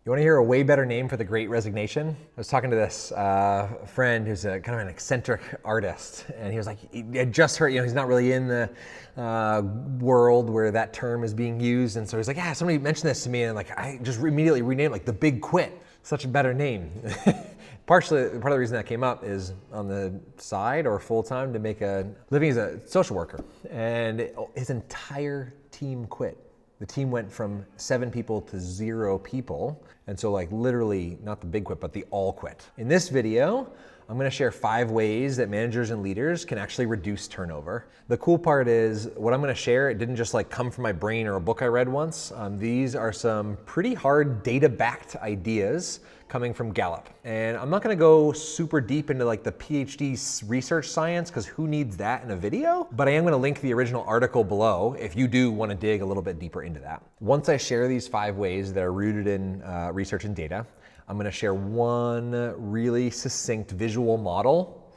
You want to hear a way better name for the Great Resignation? I was talking to this friend who's kind of an eccentric artist, and he was like, he had just heard, he's not really in the world where that term is being used, and so he's like, yeah, somebody mentioned this to me, and like I just immediately renamed it, like the Big Quit. Such a better name. Part of the reason that came up is on the side or full time to make a living as a social worker, and his entire team quit. The team went from 7 people to 0 people. And so like literally not the big quit, but the all quit. In this video, I'm gonna share 5 ways that managers and leaders can actually reduce turnover. The cool part is what I'm gonna share, it didn't just like come from my brain or a book I read once. These are some pretty hard data-backed ideas coming from Gallup. And I'm not gonna go super deep into like the PhD research science, because who needs that in a video? But I am gonna link the original article below if you do wanna dig a little bit deeper into that. Once I share these 5 ways that are rooted in research and data, I'm gonna share one really succinct visual model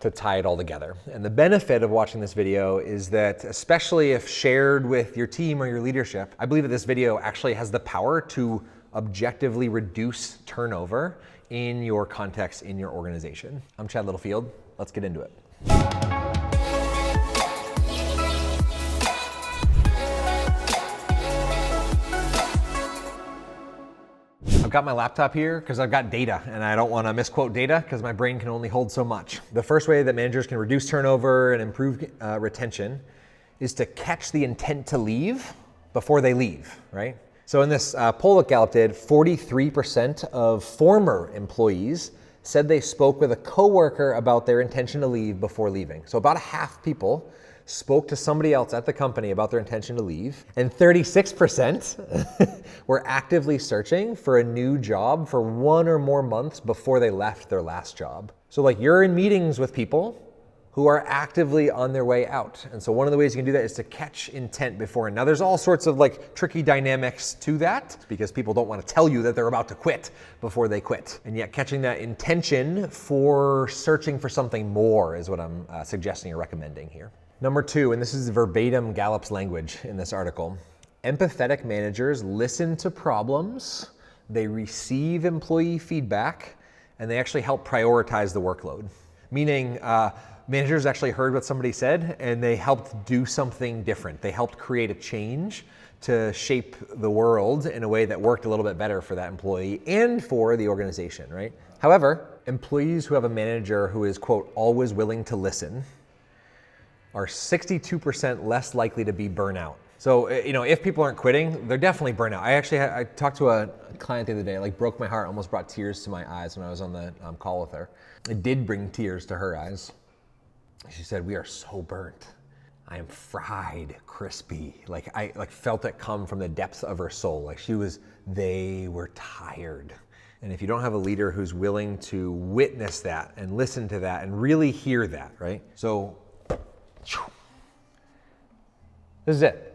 to tie it all together. And the benefit of watching this video is that, especially if shared with your team or your leadership, I believe that this video actually has the power to objectively reduce turnover in your context, in your organization. I'm Chad Littlefield. Let's get into it. I've got my laptop here because I've got data and I don't want to misquote data because my brain can only hold so much. The first way that managers can reduce turnover and improve retention is to catch the intent to leave before they leave, right? So in this poll that Gallup did, 43% of former employees said they spoke with a coworker about their intention to leave before leaving. So about half people spoke to somebody else at the company about their intention to leave, and 36% were actively searching for a new job for 1 or more months before they left their last job. So like you're in meetings with people who are actively on their way out. And so one of the ways you can do that is to catch intent before. Now there's all sorts of like tricky dynamics to that because people don't want to tell you that they're about to quit before they quit. And yet catching that intention for searching for something more is what I'm suggesting or recommending here. Number 2, and this is verbatim Gallup's language in this article, empathetic managers listen to problems, they receive employee feedback, and they actually help prioritize the workload. Meaning managers actually heard what somebody said and they helped do something different. They helped create a change to shape the world in a way that worked a little bit better for that employee and for the organization, right? However, employees who have a manager who is, quote, always willing to listen are 62% less likely to be burnout. So, if people aren't quitting, they're definitely burnout. I talked to a client the other day, it like broke my heart, almost brought tears to my eyes when I was on the call with her. It did bring tears to her eyes. She said, "We are so burnt. I am fried, crispy." Like I felt it come from the depths of her soul. Like they were tired. And if you don't have a leader who's willing to witness that and listen to that and really hear that, right? So, this is it.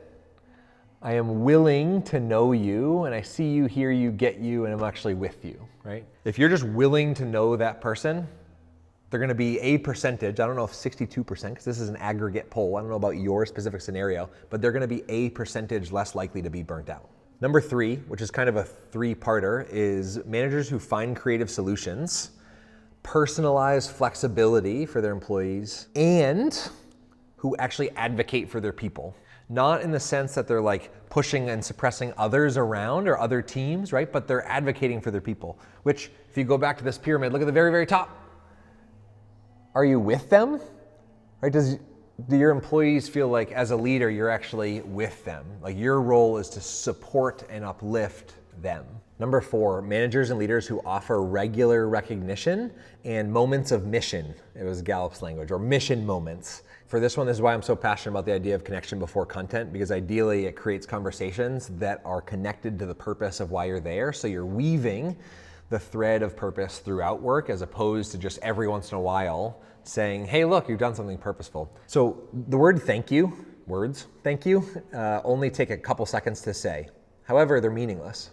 I am willing to know you, and I see you, hear you, get you, and I'm actually with you, right? If you're just willing to know that person, they're gonna be a percentage, I don't know if 62%, because this is an aggregate poll, I don't know about your specific scenario, but they're gonna be a percentage less likely to be burnt out. Number 3, which is kind of a 3-parter, is managers who find creative solutions, personalize flexibility for their employees, and who actually advocate for their people. Not in the sense that they're like pushing and suppressing others around or other teams, right? But they're advocating for their people, which if you go back to this pyramid, look at the very, very top. Are you with them? Right? Do your employees feel like as a leader, you're actually with them? Like your role is to support and uplift them. Number 4, managers and leaders who offer regular recognition and moments of mission. It was Gallup's language, or mission moments. For this one, this is why I'm so passionate about the idea of connection before content, because ideally it creates conversations that are connected to the purpose of why you're there. So you're weaving the thread of purpose throughout work as opposed to just every once in a while saying, hey, look, you've done something purposeful. So the word thank you, only take a couple seconds to say. However, they're meaningless.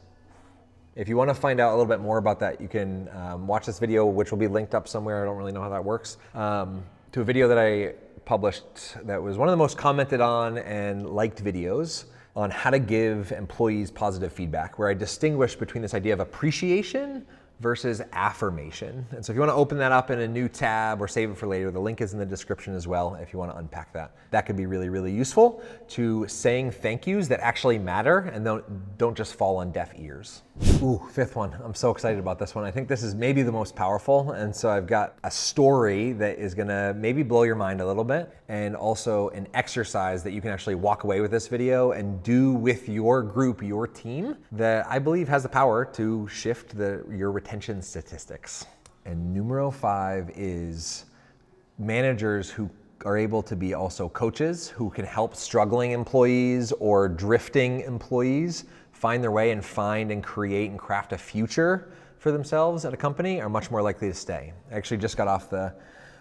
If you want to find out a little bit more about that, you can watch this video, which will be linked up somewhere. I don't really know how that works, to a video that I published that was one of the most commented on and liked videos on how to give employees positive feedback, where I distinguish between this idea of appreciation versus affirmation. And so if you want to open that up in a new tab or save it for later, the link is in the description as well if you want to unpack that. That could be really, really useful to saying thank yous that actually matter and don't just fall on deaf ears. Ooh, fifth one. I'm so excited about this one. I think this is maybe the most powerful. And so I've got a story that is gonna maybe blow your mind a little bit, and also an exercise that you can actually walk away with this video and do with your group, your team, that I believe has the power to shift your retention statistics. And numero 5 is managers who are able to be also coaches, who can help struggling employees or drifting employees find their way and find and create and craft a future for themselves at a company, are much more likely to stay. I actually just got off the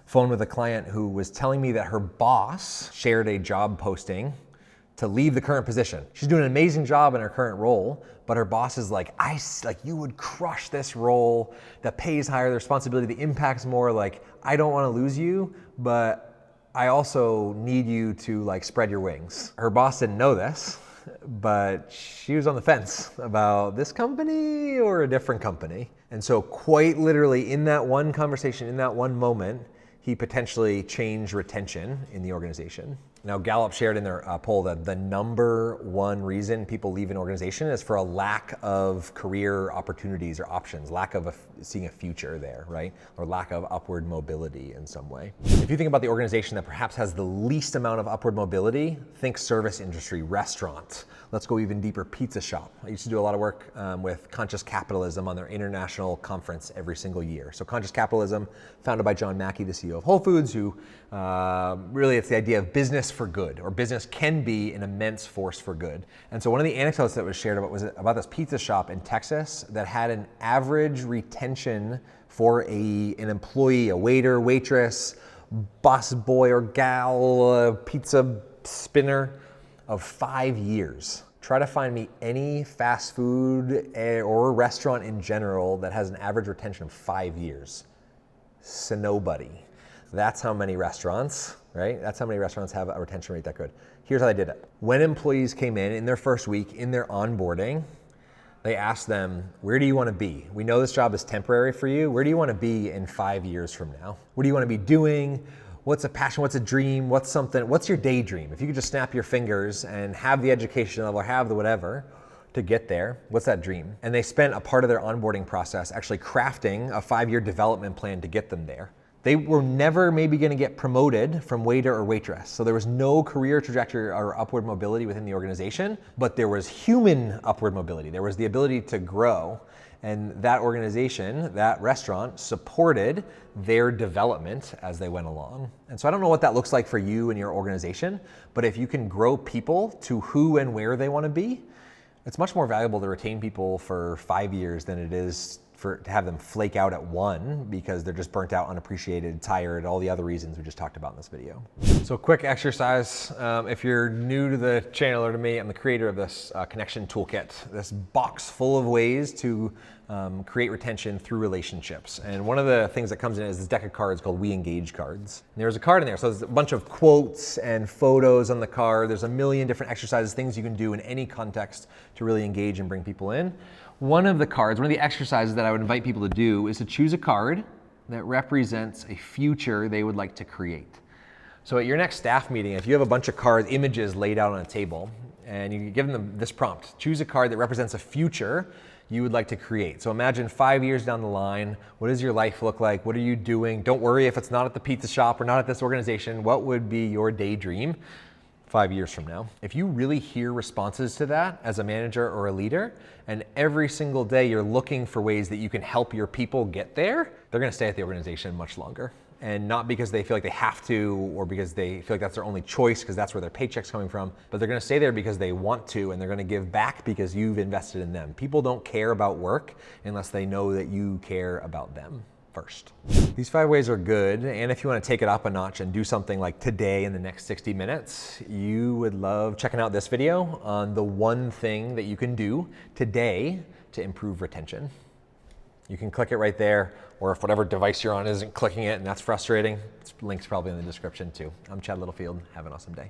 phone with a client who was telling me that her boss shared a job posting to leave the current position. She's doing an amazing job in her current role, but her boss is like, you would crush this role, the pay is higher, the responsibility, the impact's more, like, I don't want to lose you, but I also need you to spread your wings. Her boss didn't know this, but she was on the fence about this company or a different company. And so quite literally in that one conversation, in that one moment, he potentially changed retention in the organization. Now, Gallup shared in their poll that the number one reason people leave an organization is for a lack of career opportunities or options, lack of seeing a future there, right? Or lack of upward mobility in some way. If you think about the organization that perhaps has the least amount of upward mobility, think service industry, restaurant. Let's go even deeper, pizza shop. I used to do a lot of work with Conscious Capitalism on their international conference every single year. So Conscious Capitalism, founded by John Mackey, the CEO of Whole Foods, who really it's the idea of business for good, or business can be an immense force for good. And so one of the anecdotes that was shared was about this pizza shop in Texas that had an average retention for an employee, a waiter, waitress, bus boy or gal, pizza spinner, of 5 years. Try to find me any fast food or restaurant in general that has an average retention of 5 years. So nobody. That's how many restaurants, right? That's how many restaurants have a retention rate that good. Here's how they did it. When employees came in their first week, in their onboarding, they asked them, where do you want to be? We know this job is temporary for you. Where do you want to be in 5 years from now? What do you want to be doing? What's a passion? What's a dream? What's your daydream? If you could just snap your fingers and have the education level, have the whatever to get there, what's that dream? And they spent a part of their onboarding process actually crafting a 5-year development plan to get them there. They were never maybe going to get promoted from waiter or waitress. So there was no career trajectory or upward mobility within the organization, but there was human upward mobility. There was the ability to grow. And that organization, that restaurant, supported their development as they went along. And so I don't know what that looks like for you and your organization, but if you can grow people to who and where they want to be, it's much more valuable to retain people for 5 years than it is to have them flake out at 1 because they're just burnt out, unappreciated, tired, all the other reasons we just talked about in this video. So quick exercise. If you're new to the channel or to me, I'm the creator of this connection toolkit, this box full of ways to create retention through relationships. And one of the things that comes in is this deck of cards called We Engage cards. And there's a card in there. So there's a bunch of quotes and photos on the card. There's a million different exercises, things you can do in any context to really engage and bring people in. One of the exercises that I would invite people to do is to choose a card that represents a future they would like to create. So at your next staff meeting, if you have a bunch of cards, images laid out on a table, and you give them this prompt, choose a card that represents a future you would like to create. So imagine 5 years down the line, what does your life look like? What are you doing? Don't worry if it's not at the pizza shop or not at this organization. What would be your daydream 5 years from now? If you really hear responses to that as a manager or a leader, and every single day you're looking for ways that you can help your people get there, they're gonna stay at the organization much longer. And not because they feel like they have to, or because they feel like that's their only choice because that's where their paycheck's coming from, but they're gonna stay there because they want to, and they're gonna give back because you've invested in them. People don't care about work unless they know that you care about them first. These 5 ways are good, and if you want to take it up a notch and do something like today in the next 60 minutes, you would love checking out this video on the one thing that you can do today to improve retention. You can click it right there, or if whatever device you're on isn't clicking it and that's frustrating, link's probably in the description too. I'm Chad Littlefield. Have an awesome day.